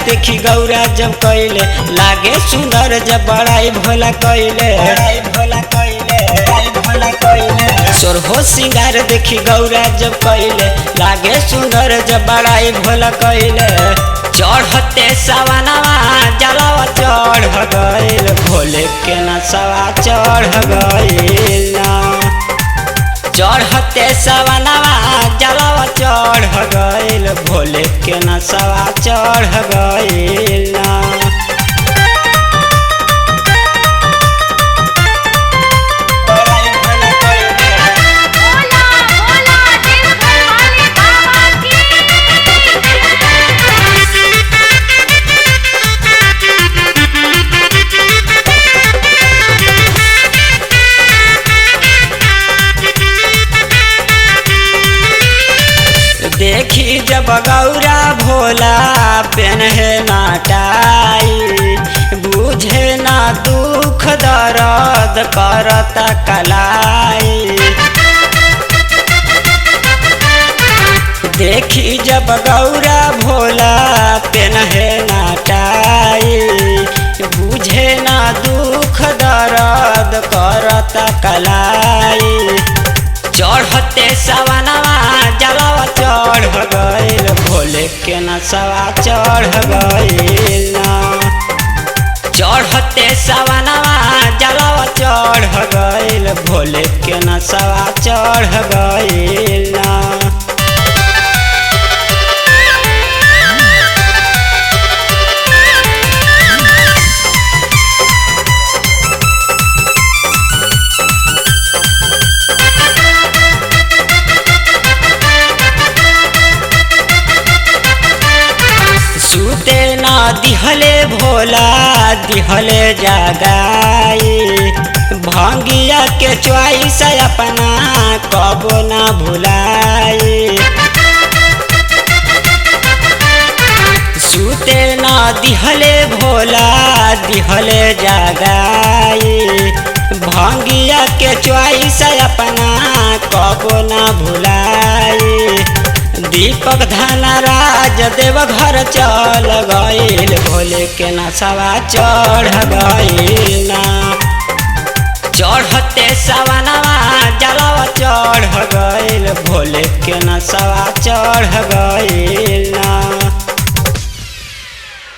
देखी गौरा जब कैले लागे सुंदर जब बड़ाई भोला कैले सोरहो सिंगार देखी गौरा जब कैले लागे सुंदर जब बड़ाई भोला कैले चढ़ते सवनवा जलवा चढ़ गइल भोले के नसवा चढ़ गइल चढ़ते सवनवा जलवा चढ़ गइल भोले के नसवा चढ़ गइल देखी जब गौरा भोला पेन्हे नाटाई बुझे ना दुख दर्द करता कलाई देखी जब गौरा भोला पेन्हे नाटाई बुझे ना दुख दर्द करता कलाई चढ़ते सवनवा जलवा चढ़ गइल भोले के नसवा चढ़ गइल चढ़ते सवनवा जलवा चढ़ गइल भोले के नसवा चढ़ गइल सूते ना दिहले भोला दिहले जगाई भांगिया के च्वाइस अपना कबो ना भुलाई सूते ना दिहले भोला दिहले जगाई भांगिया के च्वाइस अपना कबो ना भुलाई दीपक धनराज देव घर चल गइल भोले के नसवा चढ़ गइल चढ़ते सवनवा जलवा चढ़ गइल भोले के नसवा चढ़ गइल